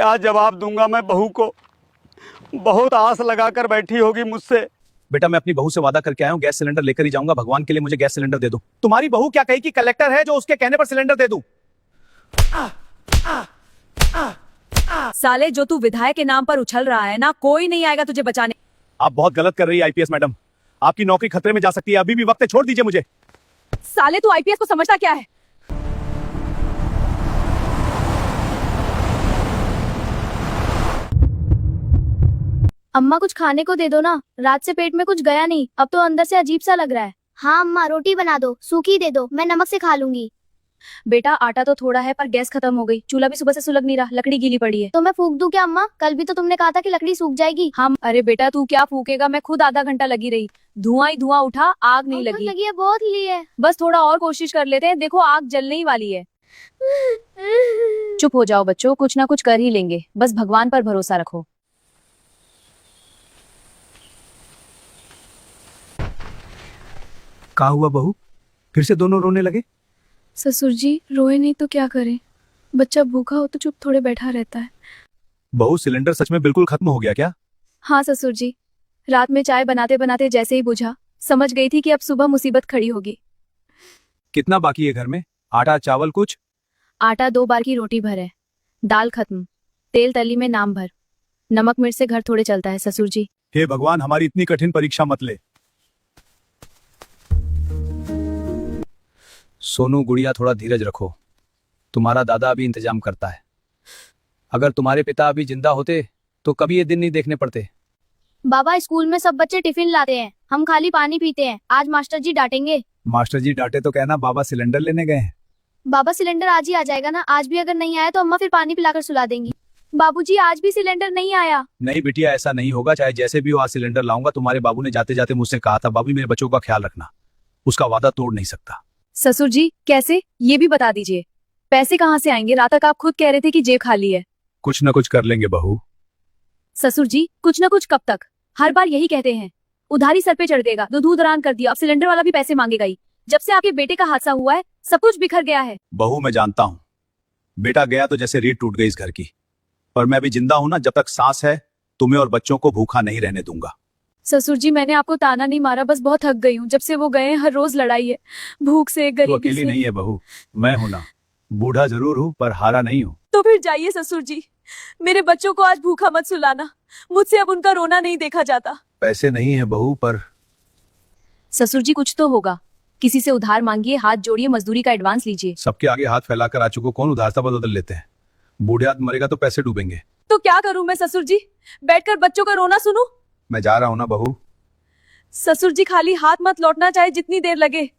क्या जवाब दूंगा मैं बहू को? बहुत आस लगाकर बैठी होगी मुझसे। बेटा मैं अपनी बहू से वादा करके आया हूँ, गैस सिलेंडर लेकर ही जाऊंगा। भगवान के लिए मुझे गैस सिलेंडर दे दो। तुम्हारी बहू क्या कही कि कलेक्टर है जो उसके कहने पर सिलेंडर दे दूं? साले, जो तू विधायक के नाम पर उछल रहा है ना, कोई नहीं आएगा तुझे बचाने। आप बहुत गलत कर रही है आईपीएस मैडम, आपकी नौकरी खतरे में जा सकती है। अभी भी वक्त है, छोड़ दीजिए मुझे। साले, तू आईपीएस को समझता क्या है? अम्मा कुछ खाने को दे दो ना, रात से पेट में कुछ गया नहीं, अब तो अंदर से अजीब सा लग रहा है। हाँ अम्मा, रोटी बना दो, सूखी दे दो, मैं नमक से खा लूंगी। बेटा आटा तो थोड़ा है पर गैस खत्म हो गई, चूल्हा भी सुबह से सुलग नहीं रहा, लकड़ी गीली पड़ी है। तो मैं फूंक दूं क्या अम्मा? कल भी तो तुमने कहा था कि लकड़ी सूख जाएगी। हम अरे बेटा तू क्या फूकेगा, मैं खुद आधा घंटा लगी रही, धुआं ही धुआं उठा, आग नहीं लगी। लगी है, बहुत ली है। बस थोड़ा और कोशिश कर लेते हैं, देखो आग जलने ही वाली है। चुप हो जाओ बच्चों, कुछ ना कुछ कर ही लेंगे, बस भगवान पर भरोसा रखो। क्या हुआ बहू, फिर से दोनों रोने लगे? ससुर जी रोए नहीं तो क्या करें, बच्चा भूखा हो तो चुप थोड़े बैठा रहता है। बहू सिलेंडर सच में बिल्कुल खत्म हो गया क्या? हाँ ससुर जी, रात में चाय बनाते बनाते जैसे ही बुझा, समझ गई थी कि अब सुबह मुसीबत खड़ी होगी। कितना बाकी है घर में? आटा चावल कुछ? आटा 2 बार की रोटी भर है, दाल खत्म, तेल तली में नाम भर, नमक मिर्च से घर थोड़े चलता है ससुर जी। हे भगवान, हमारी इतनी कठिन परीक्षा मत ले। सोनू गुड़िया, थोड़ा धीरज रखो, तुम्हारा दादा अभी इंतजाम करता है। अगर तुम्हारे पिता अभी जिंदा होते तो कभी ये दिन नहीं देखने पड़ते। बाबा स्कूल में सब बच्चे टिफिन लाते हैं, हम खाली पानी पीते हैं, आज मास्टर जी डांटेंगे। मास्टर जी डांटे तो कहना बाबा सिलेंडर लेने गए हैं। बाबा सिलेंडर आज ही आ जाएगा ना, आज भी अगर नहीं आया तो अम्मा फिर पानी पिलाकर सुला देंगी। बाबूजी आज भी सिलेंडर नहीं आया। नहीं बिटिया, ऐसा नहीं होगा, चाहे जैसे भी हो आज सिलेंडर लाऊंगा। तुम्हारे बाबू ने जाते जाते मुझसे कहा था, बाबू मेरे बच्चों का ख्याल रखना, उसका वादा तोड़ नहीं सकता। ससुर जी कैसे, ये भी बता दीजिए, पैसे कहाँ से आएंगे? रात तक आप खुद कह रहे थे कि जेब खाली है। कुछ न कुछ कर लेंगे बहू। ससुर जी कुछ न कुछ कब तक? हर बार यही कहते हैं, उधारी सर पे चढ़ देगा, दूध दरान कर दिया, अब सिलेंडर वाला भी पैसे मांगेगा ही। जब से आपके बेटे का हादसा हुआ है सब कुछ बिखर गया है। बहू मैं जानता हूँ, बेटा गया तो जैसे रीढ़ टूट गई इस घर की, पर मैं अभी जिंदा हूं ना, जब तक सांस है तुम्हें और बच्चों को भूखा नहीं रहने दूंगा। ससुर जी मैंने आपको ताना नहीं मारा, बस बहुत थक गई हूँ, जब से वो गए हैं हर रोज लड़ाई है, भूख से, तू गरीबी अकेली से। नहीं है बहू, मैं हूं ना, बूढ़ा जरूर हूं पर हारा नहीं हूं। तो फिर जाइए ससुर जी, मेरे बच्चों को आज भूखा मत सुलाना, मुझसे अब उनका रोना नहीं देखा जाता। पैसे नहीं है बहू, पर ससुर जी कुछ तो होगा, किसी से उधार मांगिए, हाथ जोड़िए, मजदूरी का एडवांस लीजिए। सबके आगे हाथ फैलाकर आ चुको, कौन उधारता बदल लेते हैं? बूढ़े आदमी मरेगा तो पैसे डूबेंगे। तो क्या करूं मैं ससुर जी, बैठकर बच्चों का रोना सुनूं? मैं जा रहा हूं ना बहू। ससुर जी खाली हाथ मत लौटना, चाहे जितनी देर लगे।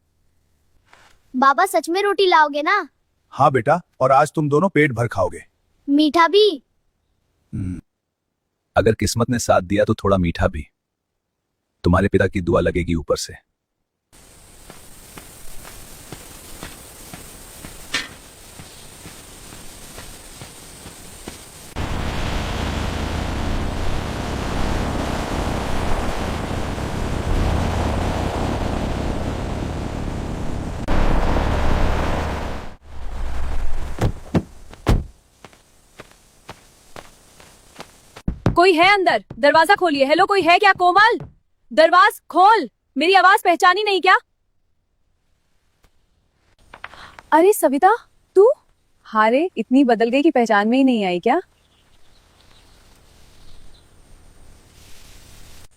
बाबा सच में रोटी लाओगे ना? हाँ बेटा, और आज तुम दोनों पेट भर खाओगे। मीठा भी? अगर किस्मत ने साथ दिया तो थोड़ा मीठा भी। तुम्हारे पिता की दुआ लगेगी ऊपर से। कोई है अंदर? दरवाजा खोलिए। हेलो, कोई है क्या? कोमल, दरवाजा खोल, मेरी आवाज पहचानी नहीं क्या? अरे सविता तू? हारे इतनी बदल गई कि पहचान में ही नहीं आई क्या?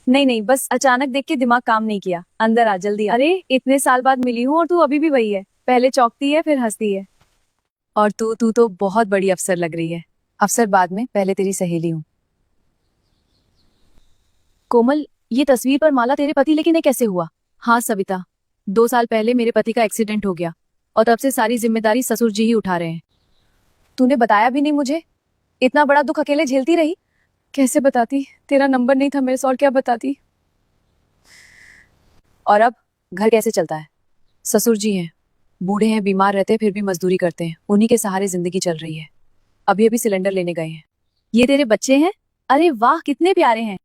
नहीं नहीं, बस अचानक देख के दिमाग काम नहीं किया। अंदर आ जल्दी। अरे इतने साल बाद मिली हूँ और तू अभी भी वही है, पहले चौंकती है फिर हंसती है। और तू तो बहुत बड़ी अफसर लग रही है। अफसर बाद में, पहले तेरी सहेली हूँ। कोमल, ये तस्वीर पर माला तेरे पति लेकिन ये कैसे हुआ? हाँ सविता, 2 साल पहले मेरे पति का एक्सीडेंट हो गया और तब से सारी जिम्मेदारी ससुर जी ही उठा रहे हैं। तूने बताया भी नहीं मुझे, इतना बड़ा दुख अकेले झेलती रही। कैसे बताती, तेरा नंबर नहीं था मेरे से, और क्या बताती। और अब घर कैसे चलता है? ससुर जी हैं, बूढ़े हैं, बीमार रहते हैं, फिर भी मजदूरी करते हैं, उन्हीं के सहारे जिंदगी चल रही है। अभी अभी सिलेंडर लेने गए हैं। ये तेरे बच्चे हैं? अरे वाह कितने प्यारे हैं।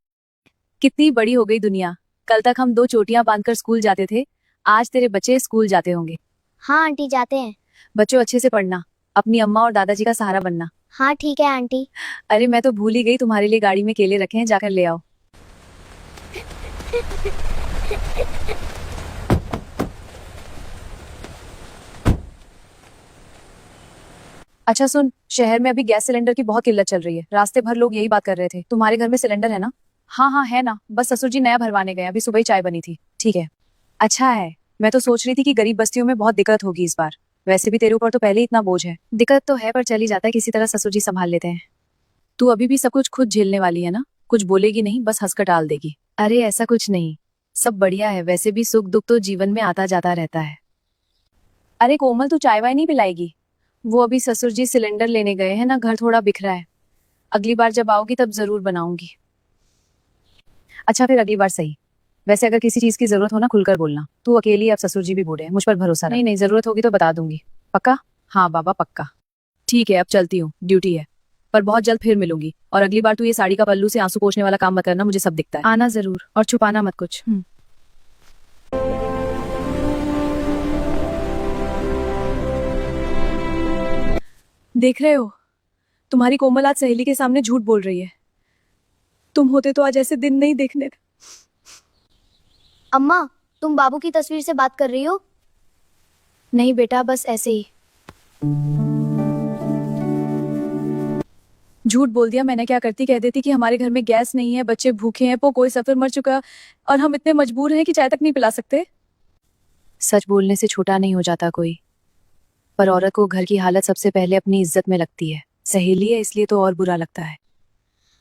कितनी बड़ी हो गई दुनिया, कल तक हम 2 चोटियां बांधकर स्कूल जाते थे, आज तेरे बच्चे स्कूल जाते होंगे। हाँ आंटी जाते हैं। बच्चों अच्छे से पढ़ना, अपनी अम्मा और दादाजी का सहारा बनना। हाँ ठीक है आंटी। अरे मैं तो भूल ही गई, तुम्हारे लिए गाड़ी में केले रखे हैं, जाकर ले आओ। अच्छा सुन, शहर में अभी गैस सिलेंडर की बहुत किल्लत चल रही है। रास्ते भर लोग यही बात कर रहे थे। तुम्हारे घर में सिलेंडर है ना? हाँ हाँ है ना, बस ससुर जी नया भरवाने गए, अभी सुबह ही चाय बनी थी। ठीक है, अच्छा है। मैं तो सोच रही थी कि गरीब बस्तियों में बहुत दिक्कत होगी इस बार। वैसे भी तेरे ऊपर तो पहले ही इतना बोझ है। दिक्कत तो है पर चल ही जाता है, किसी तरह ससुर जी संभाल लेते हैं। तू अभी भी सब कुछ खुद झेलने वाली है ना? कुछ बोलेगी नहीं, बस हंसकर टाल देगी। अरे ऐसा कुछ नहीं, सब बढ़िया है। वैसे भी सुख दुख तो जीवन में आता जाता रहता है। अरे कोमल, तू चाय वाय नहीं पिलाएगी? वो अभी ससुर जी सिलेंडर लेने गए हैं ना, घर थोड़ा बिखरा है। अगली बार जब आओगी तब जरूर बनाऊंगी। अच्छा फिर अगली बार सही। वैसे अगर किसी चीज की जरूरत हो ना, खुलकर बोलना। तू अकेली, अब ससुर जी भी बूढ़े हैं, मुझ पर भरोसा रख। नहीं नहीं, जरूरत होगी तो बता दूंगी। पक्का? हाँ बाबा पक्का। ठीक है, अब चलती हूँ, ड्यूटी है। पर बहुत जल्द फिर मिलूंगी। और अगली बार तू ये साड़ी का पल्लू से आंसू पोंछने वाला काम मत करना, मुझे सब दिखता है। आना जरूर, और छुपाना मत कुछ। देख रहे हो, तुम्हारी कोमल आज सहेली के सामने झूठ बोल रही है। तुम होते तो आज ऐसे दिन नहीं देखने थे। अम्मा, तुम बाबू की तस्वीर से बात कर रही हो? नहीं बेटा, बस ऐसे ही। झूठ बोल दिया मैंने, क्या करती? कह देती कि हमारे घर में गैस नहीं है, बच्चे भूखे हैं, कोई सफर मर चुका और हम इतने मजबूर हैं कि चाय तक नहीं पिला सकते। सच बोलने से छोटा नहीं हो जाता कोई, पर औरत को घर की हालत सबसे पहले अपनी इज्जत में लगती है। सहेली है इसलिए तो और बुरा लगता है।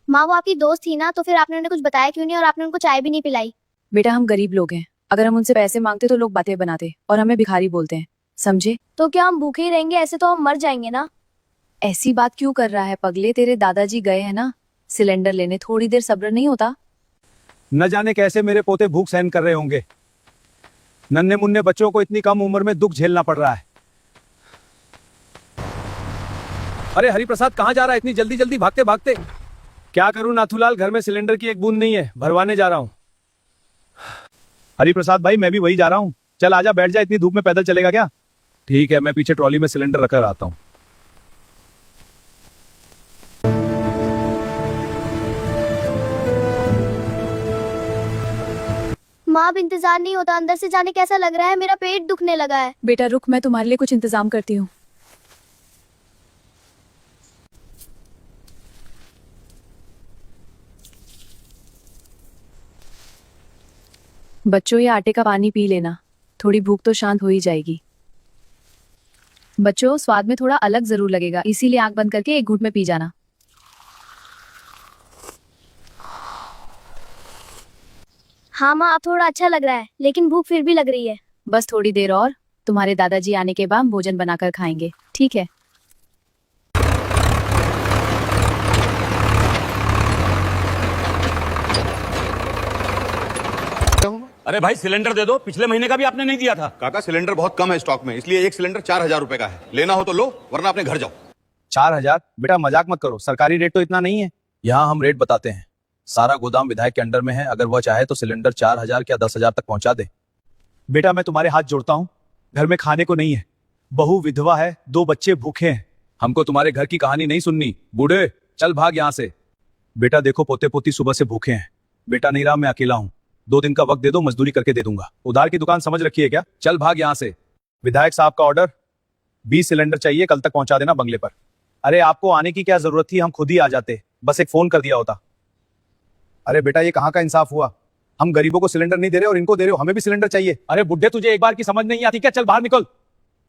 माँ, वो आपकी दोस्त थी ना, तो फिर आपने उन्हें कुछ बताया क्यों नहीं और आपने उनको चाय भी नहीं पिलाई? बेटा हम गरीब लोग हैं, अगर हम उनसे पैसे मांगते तो लोग बातें बनाते और हमें भिखारी बोलते हैं, समझे? तो क्या हम भूखे ही रहेंगे? ऐसे तो हम मर जाएंगे ना। ऐसी बात क्यों कर रहा है पगले? तेरे दादाजी गए हैं ना सिलेंडर लेने, थोड़ी देर सब्र नहीं होता? न जाने कैसे मेरे पोते भूख सहन कर रहे होंगे। नन्हे मुन्ने बच्चों को इतनी कम उम्र में दुख झेलना पड़ रहा है। अरे हरिप्रसाद कहाँ जा रहा है इतनी जल्दी जल्दी भागते भागते? क्या करूं नाथूलाल, घर में सिलेंडर की एक बूंद नहीं है, भरवाने जा रहा हूं। हरिप्रसाद भाई मैं भी वही जा रहा हूं। चल आजा, बैठ जा, इतनी धूप में पैदल चलेगा क्या? ठीक है, मैं पीछे ट्रॉली में सिलेंडर रखकर आता हूं। माँ, अब इंतजार नहीं होता, अंदर से जाने कैसा लग रहा है, मेरा पेट दुखने लगा है। बेटा रुक, मैं तुम्हारे लिए कुछ इंतजाम करती हूँ। बच्चों ये आटे का पानी पी लेना, थोड़ी भूख तो शांत हो ही जाएगी। बच्चों स्वाद में थोड़ा अलग जरूर लगेगा, इसीलिए आंख बंद करके एक घूंट में पी जाना। हाँ माँ, अब थोड़ा अच्छा लग रहा है, लेकिन भूख फिर भी लग रही है। बस थोड़ी देर और, तुम्हारे दादाजी आने के बाद भोजन बनाकर खाएंगे, ठीक है? अरे भाई सिलेंडर दे दो, पिछले महीने का भी आपने नहीं दिया था। काका सिलेंडर बहुत कम है स्टॉक में, इसलिए एक सिलेंडर 4,000 रुपए का है। लेना हो तो लो, वरना अपने घर जाओ। 4,000? बेटा मजाक मत करो, सरकारी रेट तो इतना नहीं है। यहाँ हम रेट बताते हैं। सारा गोदाम विधायक के अंडर में है, अगर वह चाहे तो सिलेंडर 4,000 या 10,000 तक पहुंचा दे। बेटा मैं तुम्हारे हाथ जोड़ता हूँ, घर में खाने को नहीं है, बहू विधवा है, 2 बच्चे भूखे हैं। हमको तुम्हारे घर की कहानी नहीं सुननी। बूढ़े चल भाग यहाँ से। बेटा देखो पोते पोती सुबह से भूखे हैं। बेटा नहीं रहा, मैं अकेला हूँ, 2 दिन का वक्त दे दो, मजदूरी करके दे दूंगा। उधार की दुकान समझ रखी है क्या? चल भाग यहाँ से। विधायक साहब का ऑर्डर, 20 सिलेंडर चाहिए, कल तक पहुंचा देना बंगले पर। अरे आपको आने की क्या जरूरत थी, हम खुद ही आ जाते, बस एक फोन कर दिया होता। अरे बेटा ये कहाँ का इंसाफ हुआ? हम गरीबों को सिलेंडर नहीं दे रहे और इनको दे रहे हो, हमें भी सिलेंडर चाहिए। अरे बुड्ढे तुझे एक बार की समझ नहीं आती क्या? चल बाहर निकल।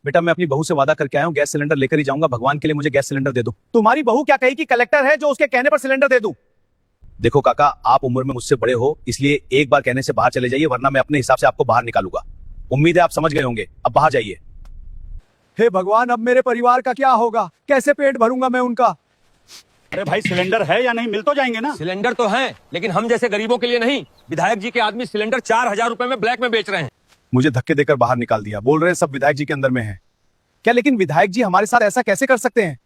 बेटा मैं अपनी बहू से वादा करके आया हूँ, गैस सिलेंडर लेकर ही जाऊंगा, भगवान के लिए मुझे गैस सिलेंडर दे दो। तुम्हारी बहू क्या कही कि कलेक्टर है जो उसके कहने पर सिलेंडर दे दूं? देखो काका, आप उम्र में मुझसे बड़े हो, इसलिए एक बार कहने से बाहर चले जाइए, वरना मैं अपने हिसाब से आपको बाहर निकालूंगा। उम्मीद है आप समझ गए होंगे, अब बाहर जाइए। हे भगवान, अब मेरे परिवार का क्या होगा? कैसे पेट भरूंगा मैं उनका? अरे भाई सिलेंडर है या नहीं? मिल तो जाएंगे ना। सिलेंडर तो है, लेकिन हम जैसे गरीबों के लिए नहीं। विधायक जी के आदमी सिलेंडर 4,000 रुपए में ब्लैक में बेच रहे हैं। मुझे धक्के देकर बाहर निकाल दिया, बोल रहे हैं सब विधायक जी के अंदर में है क्या? लेकिन विधायक जी हमारे साथ ऐसा कैसे कर सकते हैं?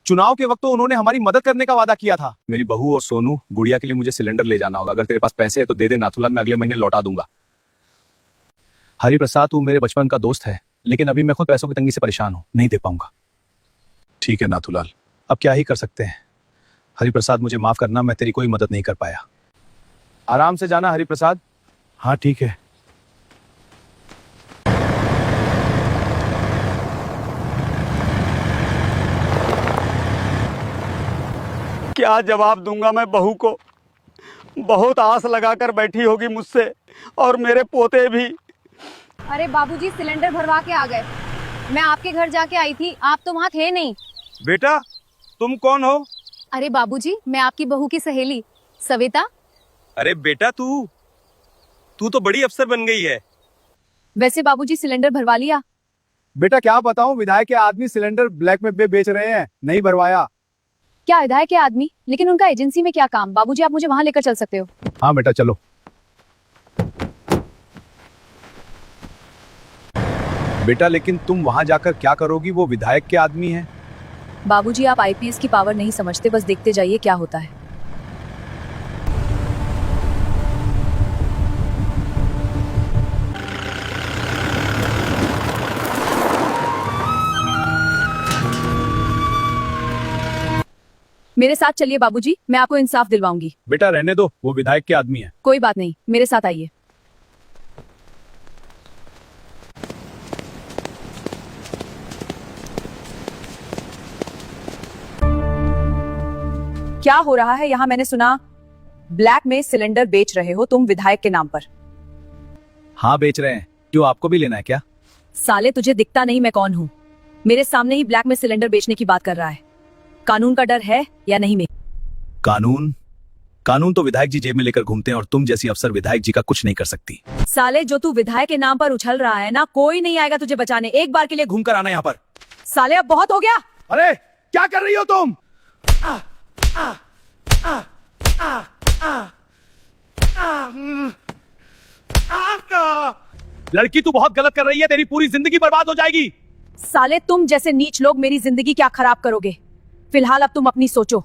चुनाव के वक्त तो उन्होंने हमारी मदद करने का वादा किया था। मेरी बहू और सोनू गुड़िया के लिए मुझे सिलेंडर ले जाना होगा, अगर तेरे पास पैसे है तो दे दे नाथूलाल, मैं अगले महीने लौटा दूंगा। हरिप्रसाद तू मेरे बचपन का दोस्त है, लेकिन अभी मैं खुद पैसों की तंगी से परेशान हूं, नहीं दे पाऊंगा। ठीक है नाथूलाल, अब क्या ही कर सकते हैं। हरिप्रसाद मुझे माफ करना, मैं तेरी कोई मदद नहीं कर पाया। आराम से जाना हरिप्रसाद। हाँ ठीक है। क्या जवाब दूंगा मैं बहू को। बहुत आस लगाकर बैठी होगी मुझसे, और मेरे पोते भी। अरे बाबूजी सिलेंडर भरवा के आ गए। मैं आपके घर जाके आई थी, आप तो वहाँ थे नहीं। बेटा तुम कौन हो? अरे बाबूजी मैं आपकी बहू की सहेली सविता। अरे बेटा तू तो बड़ी अफसर बन गई है। वैसे बाबूजी सिलेंडर भरवा लिया? बेटा क्या बताऊं, विधायक के आदमी सिलेंडर ब्लैक में बेच रहे हैं, नहीं भरवाया। क्या विधायक के आदमी? लेकिन उनका एजेंसी में क्या काम? बाबूजी आप मुझे वहाँ लेकर चल सकते हो। हाँ बेटा चलो। बेटा लेकिन तुम वहां जाकर क्या करोगी, वो विधायक के आदमी हैं। बाबूजी आप आईपीएस की पावर नहीं समझते, बस देखते जाइए क्या होता है। मेरे साथ चलिए बाबूजी, मैं आपको इंसाफ दिलवाऊंगी। बेटा रहने दो, वो विधायक के आदमी है। कोई बात नहीं, मेरे साथ आइए। क्या हो रहा है यहाँ? मैंने सुना ब्लैक में सिलेंडर बेच रहे हो तुम विधायक के नाम पर। हाँ बेच रहे हैं, क्यों आपको भी लेना है क्या? साले तुझे दिखता नहीं मैं कौन हूँ? मेरे सामने ही ब्लैक में सिलेंडर बेचने की बात कर रहा है। कानून का डर है या नहीं? में कानून तो विधायक जी जेब में लेकर घूमते हैं, और तुम जैसी अफसर विधायक जी का कुछ नहीं कर सकती। साले जो तू विधायक के नाम पर उछल रहा है ना, कोई नहीं आएगा तुझे बचाने। एक बार के लिए घूम कर आना यहाँ पर। साले अब बहुत हो गया। अरे क्या कर रही हो तुम? लड़की तू बहुत गलत कर रही है, तेरी पूरी जिंदगी बर्बाद हो जाएगी। साले तुम जैसे नीच लोग मेरी जिंदगी क्या खराब करोगे। फिलहाल अब तुम अपनी सोचो।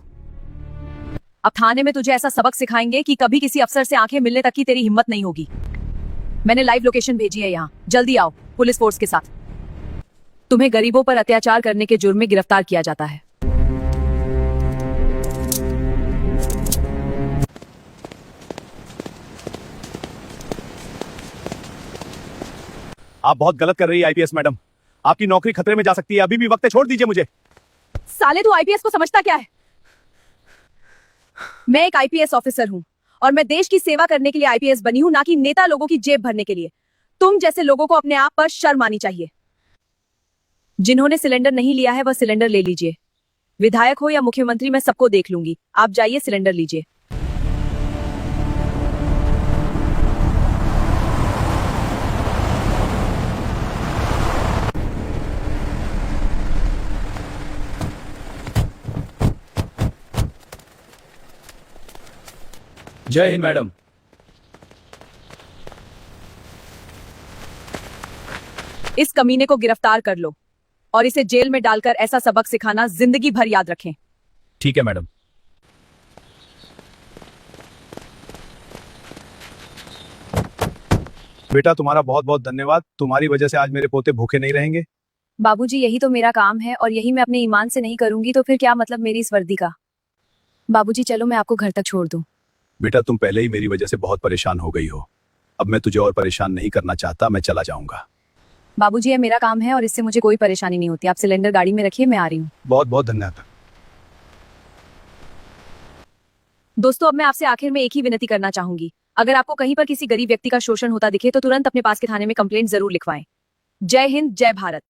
अब थाने में तुझे ऐसा सबक सिखाएंगे कि कभी किसी अफसर से आंखें मिलने तक की तेरी हिम्मत नहीं होगी। मैंने लाइव लोकेशन भेजी है यहाँ, जल्दी आओ पुलिस फोर्स के साथ। तुम्हें गरीबों पर अत्याचार करने के जुर्म में गिरफ्तार किया जाता है। आप बहुत गलत कर रही है आईपीएस मैडम, आपकी नौकरी खतरे में जा सकती है। अभी भी वक्त है, छोड़ दीजिए मुझे। साले तू आईपीएस को समझता क्या है? मैं एक आईपीएस ऑफिसर हूं, और मैं देश की सेवा करने के लिए आईपीएस बनी हूं, ना कि नेता लोगों की जेब भरने के लिए। तुम जैसे लोगों को अपने आप पर शर्म आनी चाहिए। जिन्होंने सिलेंडर नहीं लिया है वह सिलेंडर ले लीजिए। विधायक हो या मुख्यमंत्री, मैं सबको देख लूंगी। आप जाइए सिलेंडर लीजिए। जय हिंद मैडम। इस कमीने को गिरफ्तार कर लो और इसे जेल में डालकर ऐसा सबक सिखाना जिंदगी भर याद रखें। ठीक है मैडम। बेटा तुम्हारा बहुत बहुत धन्यवाद, तुम्हारी वजह से आज मेरे पोते भूखे नहीं रहेंगे। बाबूजी यही तो मेरा काम है, और यही मैं अपने ईमान से नहीं करूंगी तो फिर क्या मतलब मेरी इस वर्दी का। बाबूजी चलो मैं आपको घर तक छोड़ दूं। बेटा तुम पहले ही मेरी वजह से बहुत परेशान हो गई हो, अब मैं तुझे और परेशान नहीं करना चाहता, मैं चला जाऊंगा। बाबूजी ये मेरा काम है और इससे मुझे कोई परेशानी नहीं होती। आप सिलेंडर गाड़ी में रखिए, मैं आ रही हूँ। बहुत बहुत धन्यवाद। दोस्तों अब मैं आपसे आखिर में एक ही विनती करना चाहूंगी, अगर आपको कहीं पर किसी गरीब व्यक्ति का शोषण होता दिखे तो तुरंत अपने पास के थाने में कंप्लेंट जरूर लिखवाएं। जय हिंद, जय भारत।